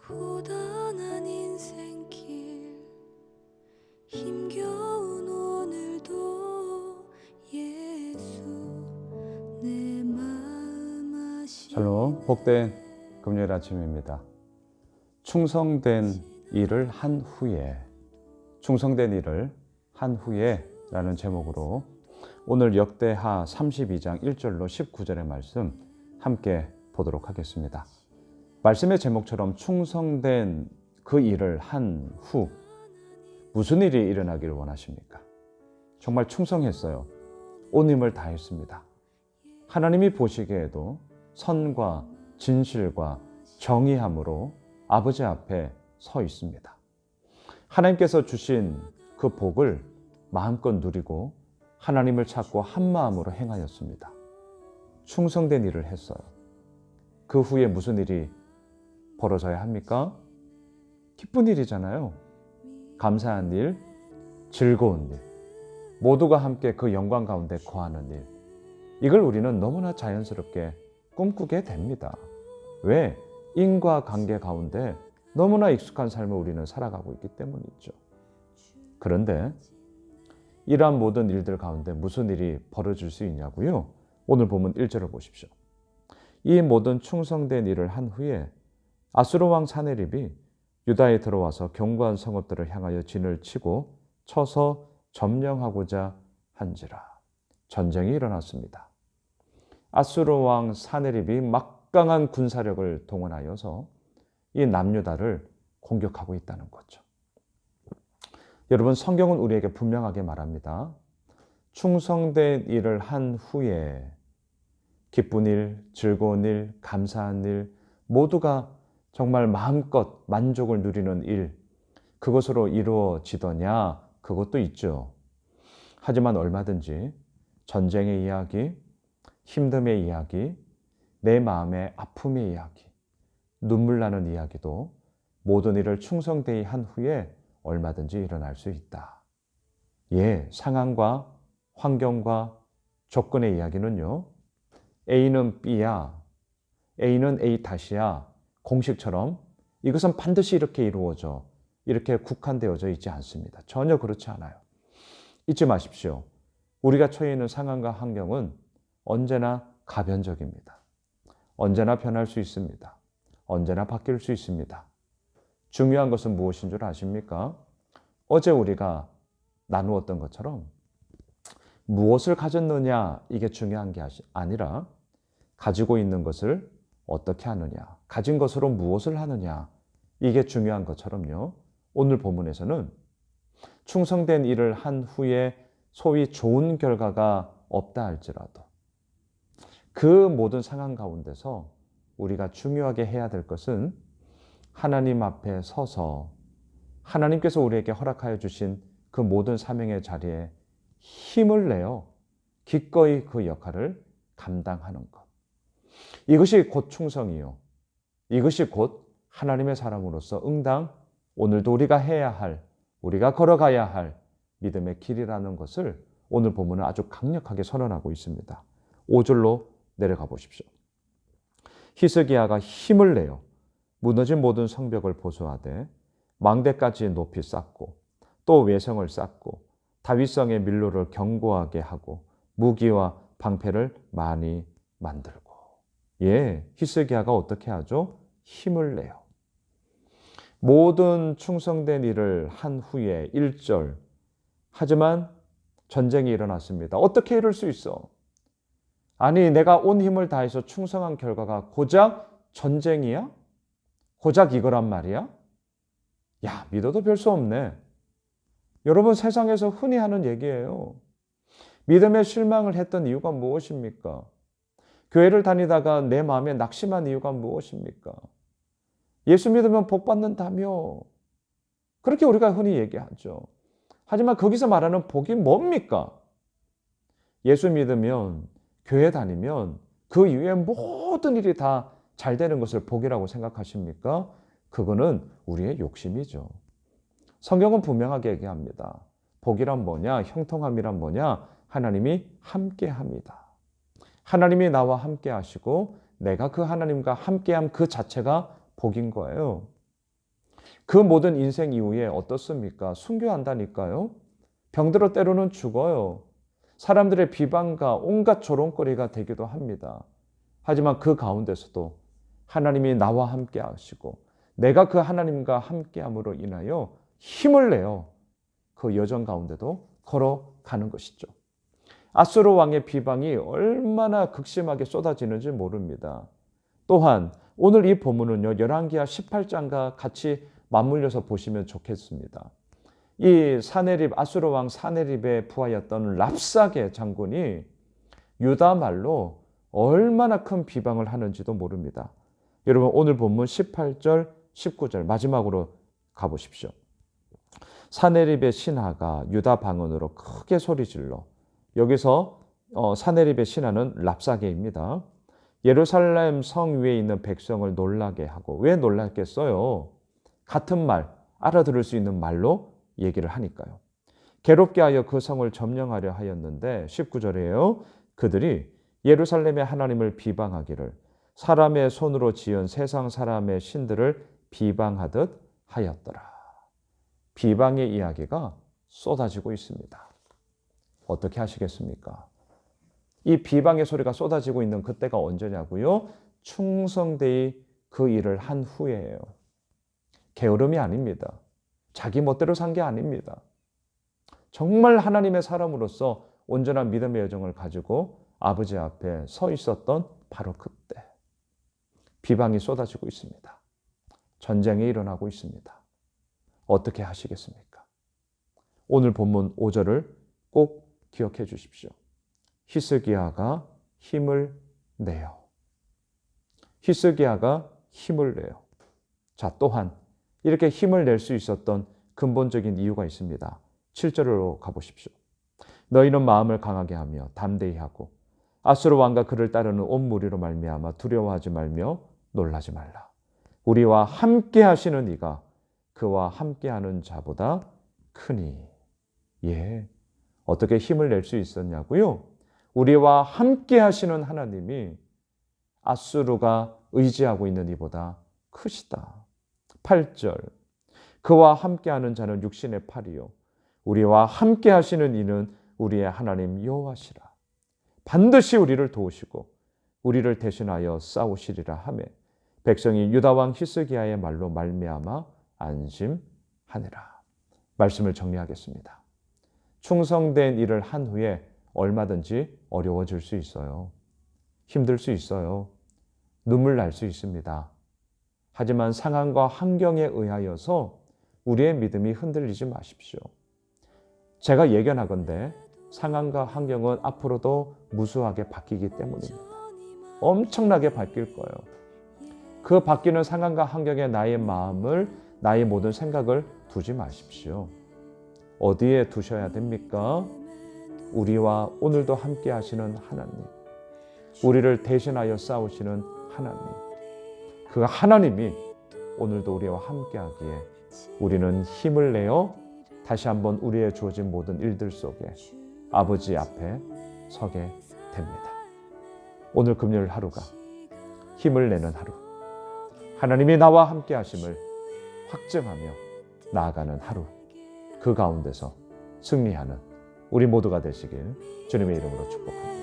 고단한 인생길 힘겨운 오늘도 예수 내 마음 아시네. 샬롬, 복된 금요일 아침입니다. 충성된 일을 한 후에, 충성된 일을 한 후에 라는 제목으로 오늘 역대하 32장 1절로 19절의 말씀 함께 보도록 하겠습니다. 말씀의 제목처럼 충성된 그 일을 한 후 무슨 일이 일어나기를 원하십니까? 정말 충성했어요. 온 힘을 다했습니다. 하나님이 보시기에도 선과 진실과 정의함으로 아버지 앞에 서 있습니다. 하나님께서 주신 그 복을 마음껏 누리고 하나님을 찾고 한 마음으로 행하였습니다. 충성된 일을 했어요. 그 후에 무슨 일이 벌어져야 합니까? 기쁜 일이잖아요. 감사한 일, 즐거운 일, 모두가 함께 그 영광 가운데 거하는 일. 이걸 우리는 너무나 자연스럽게 꿈꾸게 됩니다. 왜? 인과관계 가운데 너무나 익숙한 삶을 우리는 살아가고 있기 때문이죠. 그런데 이러한 모든 일들 가운데 무슨 일이 벌어질 수 있냐고요? 오늘 보면 1절을 보십시오. 이 모든 충성된 일을 한 후에 아수르 왕 사네립이 유다에 들어와서 견고한 성읍들을 향하여 진을 치고 쳐서 점령하고자 한지라. 전쟁이 일어났습니다. 아수르 왕 사네립이 막강한 군사력을 동원하여서 이 남유다를 공격하고 있다는 거죠. 여러분, 성경은 우리에게 분명하게 말합니다. 충성된 일을 한 후에 기쁜 일, 즐거운 일, 감사한 일, 모두가 정말 마음껏 만족을 누리는 일, 그것으로 이루어지더냐? 그것도 있죠. 하지만 얼마든지 전쟁의 이야기, 힘듦의 이야기, 내 마음의 아픔의 이야기, 눈물 나는 이야기도 모든 일을 충성되이 한 후에 얼마든지 일어날 수 있다. 예, 상황과 환경과 조건의 이야기는요, A는 B야, A는 A 다시야, 공식처럼 이것은 반드시 이렇게 이루어져, 이렇게 국한되어져 있지 않습니다. 전혀 그렇지 않아요. 잊지 마십시오. 우리가 처해 있는 상황과 환경은 언제나 가변적입니다. 언제나 변할 수 있습니다. 언제나 바뀔 수 있습니다. 중요한 것은 무엇인 줄 아십니까? 어제 우리가 나누었던 것처럼 무엇을 가졌느냐, 이게 중요한 게 아니라 가지고 있는 것을 어떻게 하느냐, 가진 것으로 무엇을 하느냐, 이게 중요한 것처럼요. 오늘 본문에서는 충성된 일을 한 후에 소위 좋은 결과가 없다 할지라도 그 모든 상황 가운데서 우리가 중요하게 해야 될 것은 하나님 앞에 서서 하나님께서 우리에게 허락하여 주신 그 모든 사명의 자리에 힘을 내어 기꺼이 그 역할을 감당하는 것. 이것이 곧 충성이요. 이것이 곧 하나님의 사람으로서 응당 오늘도 우리가 해야 할, 우리가 걸어가야 할 믿음의 길이라는 것을 오늘 본문은 아주 강력하게 선언하고 있습니다. 5절로 내려가 보십시오. 히스기야가 힘을 내어 무너진 모든 성벽을 보수하되 망대까지 높이 쌓고 또 외성을 쌓고 다윗성의 밀로를 견고하게 하고 무기와 방패를 많이 만들고. 예, 히스기야가 어떻게 하죠? 힘을 내요. 모든 충성된 일을 한 후에 1절. 하지만 전쟁이 일어났습니다. 어떻게 이럴 수 있어? 아니, 내가 온 힘을 다해서 충성한 결과가 고작 전쟁이야? 고작 이거란 말이야? 야, 믿어도 별 수 없네. 여러분, 세상에서 흔히 하는 얘기예요. 믿음에 실망을 했던 이유가 무엇입니까? 교회를 다니다가 내 마음에 낙심한 이유가 무엇입니까? 예수 믿으면 복 받는다며. 그렇게 우리가 흔히 얘기하죠. 하지만 거기서 말하는 복이 뭡니까? 예수 믿으면, 교회 다니면 그 이후에 모든 일이 다 잘 되는 것을 복이라고 생각하십니까? 그거는 우리의 욕심이죠. 성경은 분명하게 얘기합니다. 복이란 뭐냐? 형통함이란 뭐냐? 하나님이 함께합니다. 하나님이 나와 함께 하시고 내가 그 하나님과 함께함 그 자체가 복인 거예요. 그 모든 인생 이후에 어떻습니까? 순교한다니까요. 병들어 때로는 죽어요. 사람들의 비방과 온갖 조롱거리가 되기도 합니다. 하지만 그 가운데서도 하나님이 나와 함께 하시고 내가 그 하나님과 함께함으로 인하여 힘을 내어 그 여정 가운데도 걸어가는 것이죠. 아수르 왕의 비방이 얼마나 극심하게 쏟아지는지 모릅니다. 또한 오늘 이 본문은요, 열왕기하 18장과 같이 맞물려서 보시면 좋겠습니다. 이 아수르 왕 사네립의 부하였던 랍사게 장군이 유다 말로 얼마나 큰 비방을 하는지도 모릅니다. 여러분 오늘 본문 18절, 19절 마지막으로 가보십시오. 사네립의 신하가 유다 방언으로 크게 소리질러, 여기서 사네립의 신하는 랍사게입니다. 예루살렘 성 위에 있는 백성을 놀라게 하고, 왜 놀랐겠어요? 같은 말, 알아들을 수 있는 말로 얘기를 하니까요. 괴롭게 하여 그 성을 점령하려 하였는데 19절이에요. 그들이 예루살렘의 하나님을 비방하기를 사람의 손으로 지은 세상 사람의 신들을 비방하듯 하였더라. 비방의 이야기가 쏟아지고 있습니다. 어떻게 하시겠습니까? 이 비방의 소리가 쏟아지고 있는 그때가 언제냐고요? 충성되이 그 일을 한 후에예요. 게으름이 아닙니다. 자기 멋대로 산 게 아닙니다. 정말 하나님의 사람으로서 온전한 믿음의 여정을 가지고 아버지 앞에 서 있었던 바로 그때 비방이 쏟아지고 있습니다. 전쟁이 일어나고 있습니다. 어떻게 하시겠습니까? 오늘 본문 5절을 꼭 기억해 주십시오. 히스기야가 힘을 내요. 히스기야가 힘을 내요. 자, 또한 이렇게 힘을 낼 수 있었던 근본적인 이유가 있습니다. 7절로 가보십시오. 너희는 마음을 강하게 하며 담대히 하고 아수르 왕과 그를 따르는 온 무리로 말미암아 두려워하지 말며 놀라지 말라. 우리와 함께 하시는 이가 그와 함께하는 자보다 크니. 예, 어떻게 힘을 낼 수 있었냐고요? 우리와 함께 하시는 하나님이 아수르가 의지하고 있는 이보다 크시다. 8절, 그와 함께하는 자는 육신의 팔이요 우리와 함께 하시는 이는 우리의 하나님 여호와시라. 반드시 우리를 도우시고 우리를 대신하여 싸우시리라 하매 백성이 유다 왕 히스기야의 말로 말미암아 안심하니라. 말씀을 정리하겠습니다. 충성된 일을 한 후에 얼마든지 어려워질 수 있어요. 힘들 수 있어요. 눈물 날 수 있습니다. 하지만 상황과 환경에 의하여서 우리의 믿음이 흔들리지 마십시오. 제가 예견하건대 상황과 환경은 앞으로도 무수하게 바뀌기 때문입니다. 엄청나게 바뀔 거예요. 그 바뀌는 상황과 환경에 나의 마음을, 나의 모든 생각을 두지 마십시오. 어디에 두셔야 됩니까? 우리와 오늘도 함께 하시는 하나님, 우리를 대신하여 싸우시는 하나님, 그 하나님이 오늘도 우리와 함께 하기에 우리는 힘을 내어 다시 한번 우리의 주어진 모든 일들 속에 아버지 앞에 서게 됩니다. 오늘 금요일 하루가 힘을 내는 하루, 하나님이 나와 함께 하심을 확증하며 나아가는 하루, 그 가운데서 승리하는 우리 모두가 되시길 주님의 이름으로 축복합니다.